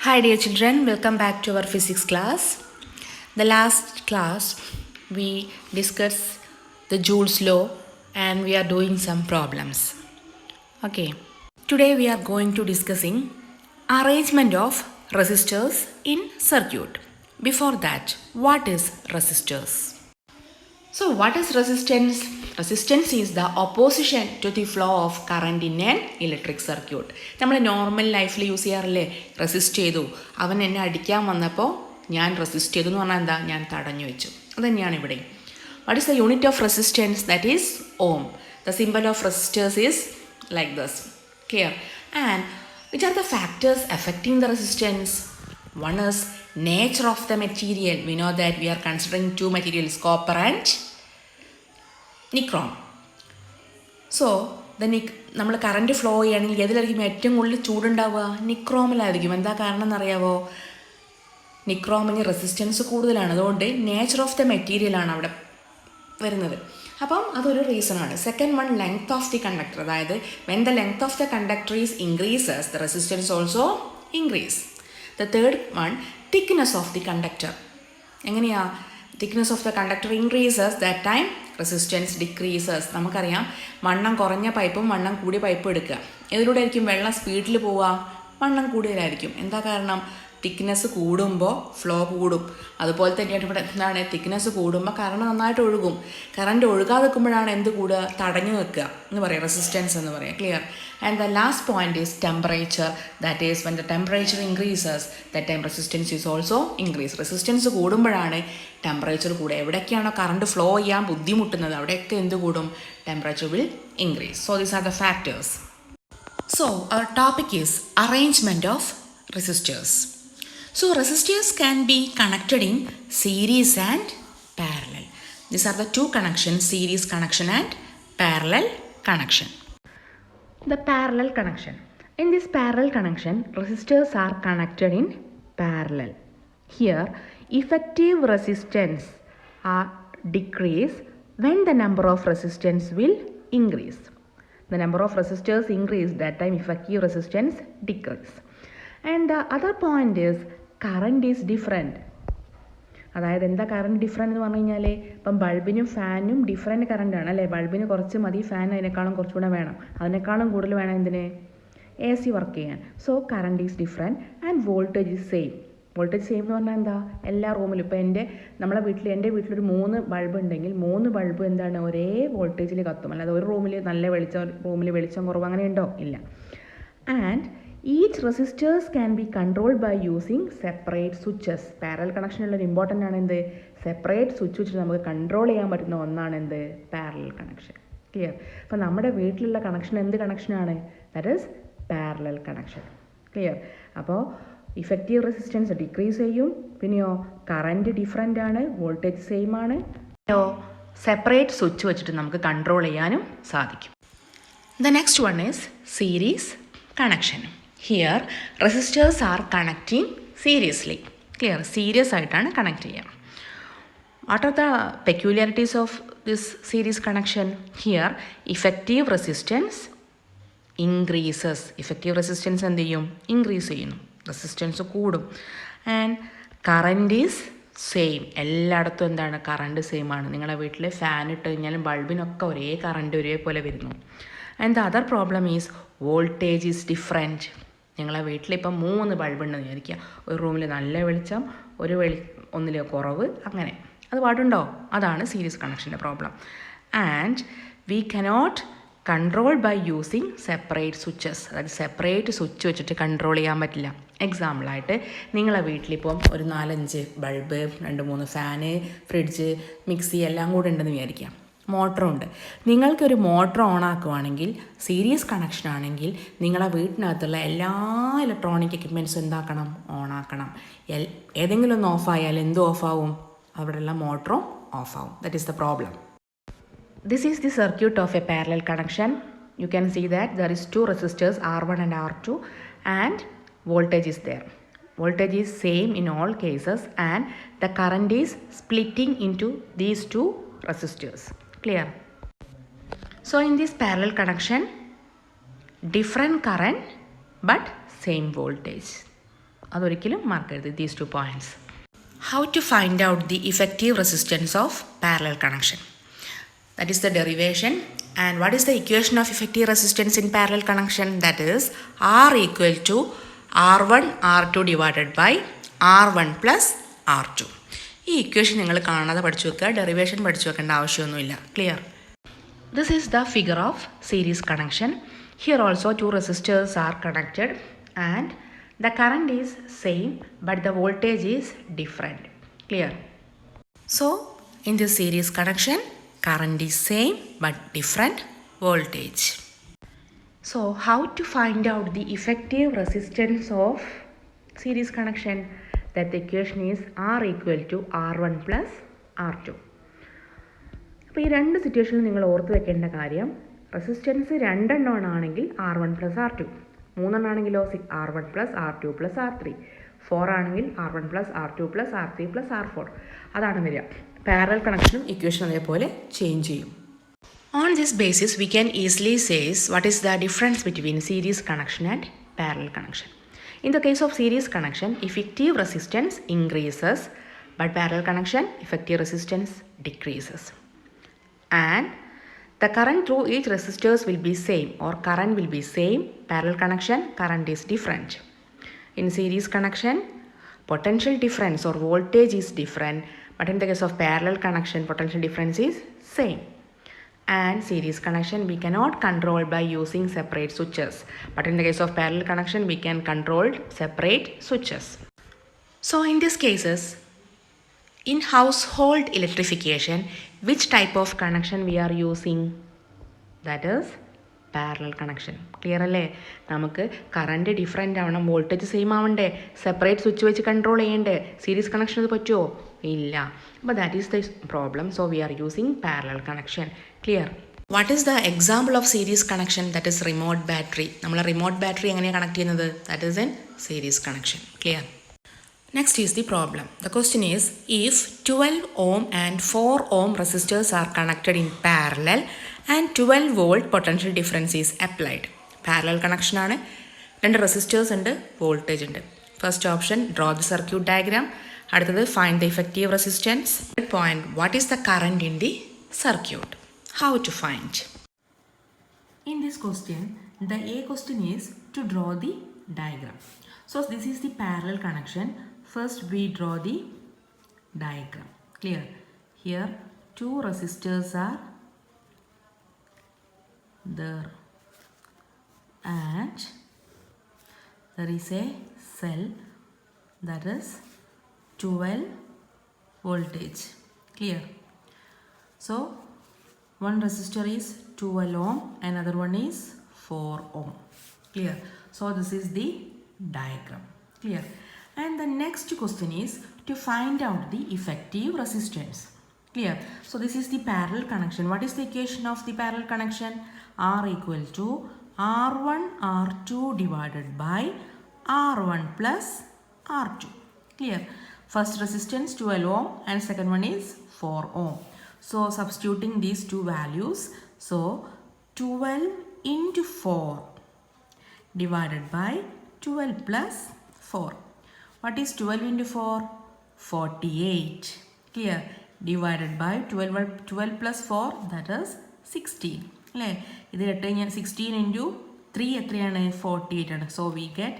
Hi dear children, welcome back to our physics class. The last class we discussed the Joule's law and we are doing some problems. Okay. Today we are going to discussing arrangement of resistors in circuit. Before that, what is resistors? So what is resistance? Resistance is the opposition to the flow of current in an electric circuit. നമ്മൾ normal ലൈഫിൽ use ചെയ്യാറില്ലേ, resist ചെയ്തു, അവൻ എന്നെ അടിക്കാൻ വന്നപ്പോൾ ഞാൻ resist ചെയ്തു എന്ന് പറഞ്ഞാൽ എന്താ, ഞാൻ തടഞ്ഞു വെച്ചു. അത് തന്നെയാണ് ഇവിടെ. What is the unit of resistance? That is ohm. The symbol of resistors is like this. Clear? And which are the factors affecting the resistance? One is nature of the material. We know that we are considering two materials, copper and nichrome. So നമ്മൾ current flow ചെയ്യുകയാണെങ്കിൽ ഏതിലായിരിക്കും ഏറ്റവും കൂടുതൽ ചൂടുണ്ടാവുക? നിക്രോമിലായിരിക്കും. എന്താ കാരണം എന്നറിയാവോ? നിക്രോമിന് resistance കൂടുതലാണ്. അതുകൊണ്ട് nature of the മെറ്റീരിയലാണ് അവിടെ വരുന്നത്. അപ്പം അതൊരു റീസണാണ്. Second one, length of the conductor. അതായത് when the length of the conductor is increases, the resistance also increase. The third one, thickness of the conductor. എങ്ങനെയാ? thickness of the conductor increases, that time resistance decreases. നമുക്കറിയാം, വണ്ണം കുറഞ്ഞ പൈപ്പും വണ്ണം കൂടിയ പൈപ്പും എടുക്കുക. ഇതിലൂടെ ആയിരിക്കും വെള്ളം സ്പീഡിൽ പോവുക? വണ്ണം കൂടുതലായിരിക്കും. എന്താ കാരണം? തിക്നെസ് കൂടുമ്പോൾ ഫ്ലോ കൂടും. അതുപോലെ തന്നെയാണ് ഇവിടെ എന്താണ്, തിക്നെസ് കൂടുമ്പോൾ കറണ്ട് നന്നായിട്ട് ഒഴുകും. കറണ്ട് ഒഴുകാതെ നിൽക്കുമ്പോഴാണ് എന്ത് കൂടുക? തടഞ്ഞു നിൽക്കുക എന്ന് പറയാം, റെസിസ്റ്റൻസ് എന്ന് പറയാം. Clear? And the last point is temperature. That is when the temperature increases, that time resistance is also increase. Resistance കൂടുമ്പോഴാണ് ടെമ്പറേച്ചർ കൂടുക. എവിടെയൊക്കെയാണോ കറണ്ട് ഫ്ലോ ചെയ്യാൻ ബുദ്ധിമുട്ടുന്നത് അവിടെയൊക്കെ എന്ത് കൂടും? Temperature will increase. So these are the factors. So our topic is arrangement of resistors. So resistors can be connected in series and parallel. These are the two connections, series connection and parallel connection. The parallel connection. In this parallel connection, resistors are connected in parallel. Here, effective resistance are decreased when the number of resistance will increase. The number of resistors increase, that time effective resistance decrease. And the other point is current is different. അതായത് എന്താ current different എന്ന് പറഞ്ഞു കഴിഞ്ഞാൽ, ഇപ്പം ബൾബിനും ഫാനും different കറണ്ടാണ് അല്ലേ. ബൾബിന് കുറച്ച് മതി, ഫാൻ അതിനേക്കാളും കുറച്ചുകൂടെ വേണം, അതിനേക്കാളും കൂടുതൽ വേണം എന്തിന്? എ സി വർക്ക് ചെയ്യാൻ. So current is different and voltage is same. Voltage same എന്ന് പറഞ്ഞാൽ എന്താ? എല്ലാ റൂമിലും ഇപ്പോൾ എൻ്റെ വീട്ടിലൊരു 3 ബൾബ് ഉണ്ടെങ്കിൽ 3 ബൾബ് എന്താണ്, ഒരേ വോൾട്ടേജിൽ കത്തും. അല്ലാതെ ഒരു റൂമിൽ നല്ല വെളിച്ചം, റൂമിൽ വെളിച്ചം കുറവ് അങ്ങനെ ഉണ്ടോ? ഇല്ല. And each resistors can be controlled by using separate switches. Parallel കണക്ഷനുള്ളൊരു ഇമ്പോർട്ടൻ്റ് ആണ് എന്ത്? സെപ്പറേറ്റ് സ്വിച്ച് വെച്ചിട്ട് നമുക്ക് കൺട്രോൾ ചെയ്യാൻ പറ്റുന്ന ഒന്നാണ് എന്ത്? Parallel connection. ക്ലിയർ? അപ്പോൾ നമ്മുടെ വീട്ടിലുള്ള കണക്ഷൻ എന്ത് കണക്ഷനാണ്? That is parallel connection. Clear? അപ്പോൾ ഇഫക്റ്റീവ് റെസിസ്റ്റൻസ് ഡിക്രീസ് ചെയ്യും. പിന്നെയോ കറൻറ്റ് ഡിഫറൻ്റ് ആണ്, വോൾട്ടേജ് സെയിം ആണ്. സെപ്പറേറ്റ് സ്വിച്ച് വെച്ചിട്ട് നമുക്ക് കൺട്രോൾ ചെയ്യാനും സാധിക്കും. The next one is series connection. Here resistors are connecting serially. Clear? Series ആയിട്ടാണ് കണക്ട് ചെയ്യുക. What are the peculiarities of this series connection? Here effective resistance increases. Effective resistance എന്ത് ചെയ്യും? Increase ചെയ്യുന്നു, resistance കൂടും. And current is same. എല്ലായിടത്തും എന്താണ്? Current same ആണ്. നിങ്ങളുടെ വീട്ടിൽ ഫാൻ ഇട്ട് കഴിഞ്ഞാലും ബൾബിനൊക്കെ ഒരേ കറണ്ട് ഒരേപോലെ വരുന്നു. And the other problem is voltage is different. നിങ്ങളെ വീട്ടിലിപ്പം 3 ബൾബുണ്ടെന്ന് വിചാരിക്കുക. ഒരു റൂമിൽ നല്ല വെളിച്ചം, ഒന്നിൽ കുറവ്, അങ്ങനെ. അത് പാടുണ്ടോ? അതാണ് സീരീസ് കണക്ഷൻ്റെ problem. And we cannot control by using separate switches. അതായത് സെപ്പറേറ്റ് സ്വിച്ച് വെച്ചിട്ട് കൺട്രോൾ ചെയ്യാൻ പറ്റില്ല. എക്സാമ്പിളായിട്ട് നിങ്ങളെ വീട്ടിലിപ്പം ഒരു 4-5 ബൾബ്, 2-3 ഫാന്, ഫ്രിഡ്ജ്, മിക്സി എല്ലാം കൂടെ ഉണ്ടെന്ന് വിചാരിക്കാം. മോട്ടറുണ്ട്. നിങ്ങൾക്കൊരു മോട്ടർ ഓണാക്കുവാണെങ്കിൽ, സീരീസ് കണക്ഷൻ ആണെങ്കിൽ, നിങ്ങളെ വീട്ടിനകത്തുള്ള എല്ലാ ഇലക്ട്രോണിക് എക്യുപ്മെൻറ്റ്സും എന്താക്കണം? ഓണാക്കണം. ഏതെങ്കിലും ഒന്ന് ഓഫായാൽ എന്ത് ഓഫാവും? അവിടെയുള്ള മോട്ടറും ഓഫാവും. That is the problem. This is the circuit of a parallel connection. You can see that there is 2 resistors R1 and R2 and voltage is there. Voltage is same in all cases and the current is splitting into these 2 resistors. Clear? So in this parallel connection, different current but same voltage. അതൊരിക്കലും മാർക്കരുത്, these 2 points. How to find out the effective resistance of parallel connection? That is the derivation. And what is the equation of effective resistance in parallel connection? That is R equal to R1 R2 divided by R1 plus R2. ഈ equation നിങ്ങൾ കാണാതെ പഠിച്ചു വെക്കുക, derivation പഠിച്ചു വെക്കേണ്ട ആവശ്യമൊന്നുമില്ല. Clear? This is the figure of series connection. Here also 2 resistors are connected and the current is same but the voltage is different. Clear? So in this series connection, current is same but different voltage. So how to find out the effective resistance of series connection? That the equation is R equal to R1 plus R2. അപ്പോൾ ഈ രണ്ട് സിറ്റുവേഷനിൽ നിങ്ങൾ ഓർത്ത് വെക്കേണ്ട കാര്യം, resistance 2 ആണെങ്കിൽ R1 plus R2, 3 ആണെങ്കിലോ R1 plus R2 plus R3, 4 ആണെങ്കിൽ R1 plus R2 plus R3 plus R4. അതാണ് വരിക. പാരലൽ കണക്ഷനും ഇക്വേഷൻ അതേപോലെ ചേഞ്ച് ചെയ്യും. On this basis we can easily say what is the difference between series connection and parallel connection. In the case of series connection, effective resistance increases but parallel connection effective resistance decreases. And the current through each resistors will be same or current will be same. Parallel connection, current is different. In series connection, potential difference or voltage is different, but in the case of parallel connection, potential difference is same. And series connection we cannot control by using separate switches, but in the case of parallel connection we can control separate switches. So in these cases, in household electrification, which type of connection we are using? That is parallel connection. Clear അല്ലേ? നമുക്ക് current different ആവണം, voltage same ആവണ്ടേ, separate switch വെച്ച് control ചെയ്യണ്ടേ. Series connection അത് പറ്റുമോ? ഇല്ല. അപ്പോൾ that is the problem. So we are using parallel connection. Clear? What is the example of series connection? That is remote battery. നമ്മൾ remote battery എങ്ങനെയാണ് connect ചെയ്യുന്നത്? That is N series connection. Clear? Next is the problem. The question is, if 12 ohm and 4 ohm resistors are connected in parallel and 12 volt potential difference is applied. Parallel connection ആണ്, 2 resistors ഉണ്ട്, voltage ഉണ്ട്. First option, draw the circuit diagram. അടുത്തത് find the effective resistance. Third point, what is the current in the circuit? How to find? In this question, the A question is to draw the diagram. So this is the parallel connection. First we draw the diagram. Clear? Here 2 resistors are there and there is a cell that is 12 voltage. Clear? So one resistor is 12 ohm, another one is 4 ohm. Clear? So this is the diagram. Clear? And the next question is to find out the effective resistance. Clear? So this is the parallel connection. What is the equation of the parallel connection? R equal to R1 R2 divided by R1 plus R2. Clear? First resistance 12 ohm and second one is 4 ohm. So substituting these two values, so 12 into 4 divided by 12 plus 4. What is 12 into 4? 48. Clear? Divided by 12 plus 4, that is 16. അല്ലേ? ഇത് കേട്ട് കഴിഞ്ഞാൽ 16 into 3 എത്രയാണ്? 48 ആണ്. So we get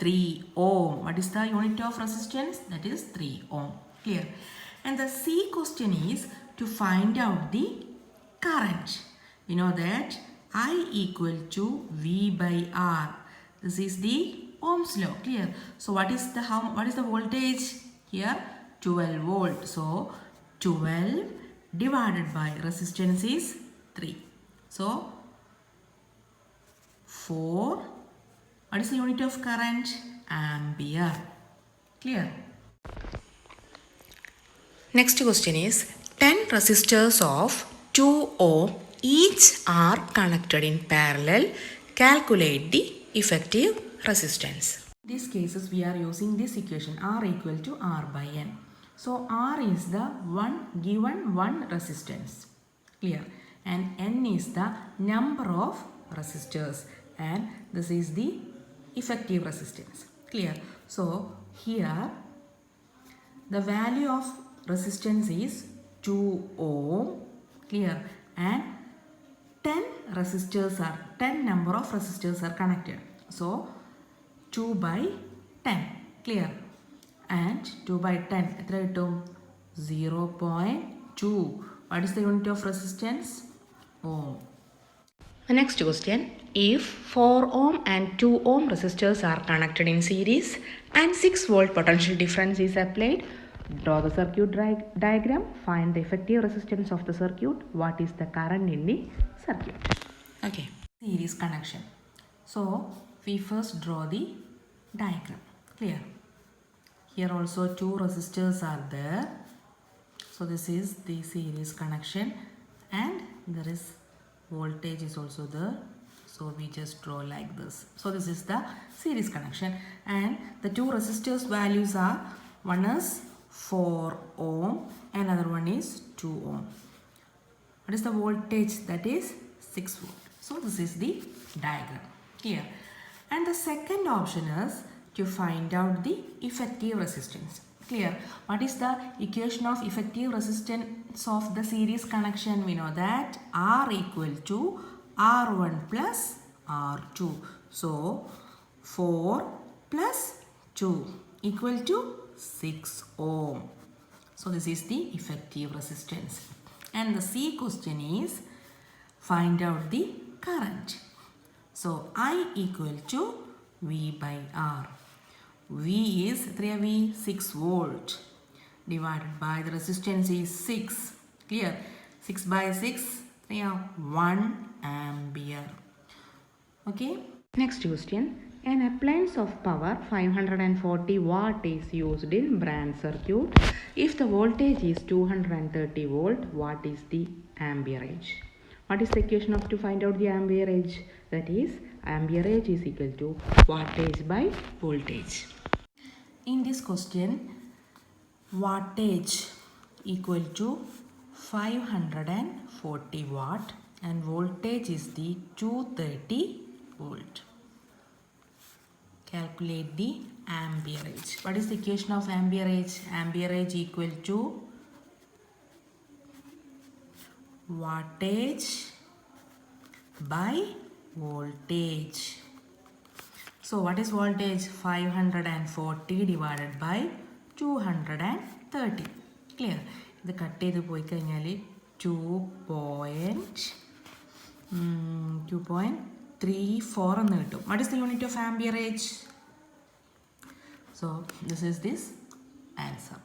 3 ohm. What is the unit of resistance? That is 3 ohm. Clear? And the C question is to find out the current. We know that I equal to V by R. This is the Ohm's law. Clear? So what is the voltage here? 12 volt. So 12 divided by resistance is 3. So 4. What is the unit of current? Ampere. Clear? Next question is 10 resistors of 2 ohm each are connected in parallel. Calculate the effective resistance. In these cases we are using this equation, R equal to R by N. So R is the given resistance. Clear? And N is the number of resistors and this is the effective resistance. Clear? So here the value of resistance is 2 ohm, clear, and 10 resistors are 10 number of resistors are connected. So 2 by 10, clear, and 2 by 10 എത്ര കിട്ടും 0.2. What is the unit of resistance? Ohm. The next question, if 4 ohm and 2 ohm resistors are connected in series and 6 volt potential difference is applied, draw the circuit diagram, find the effective resistance of the circuit, what is the current in the circuit. Okay, series connection. So we first draw the diagram, clear. Here also 2 resistors are there. So this is the series connection and there is voltage is also there. So we just draw like this. So this is the series connection and the 2 resistors values are, one is 4 ohm and another one is 2 ohm. What is the voltage? That is 6 volt. So this is the diagram here. And the second option is to find out the effective resistance. Clear. What is the equation of effective resistance of the series connection? We know that R equal to R1 plus R2. So 4 plus 2 equal to 6 ohm. So this is the effective resistance. And the C question is find out the current. So I equal to V by R. V is 6 volt divided by the resistance is 6. Clear? 6 by 6, 1 ampere. Okay. Next question. An appliance of power 540 watt is used in branch circuit. If the voltage is 230 volt, what is the amperage? What is the equation of to find out the amperage? That is amperage is equal to wattage by voltage. In this question, wattage equal to 540 watt and voltage is the 230 volt. Calculate the amperage. What is the equation of amperage? Amperage equal to wattage by voltage. So what is voltage? 540 divided by 230. Clear? ഇത് cut ചെയ്ത് പോയി കഴിഞ്ഞാൽ 2.34 എന്ന് കിട്ടും. What is the unit of amperage? So this is this answer.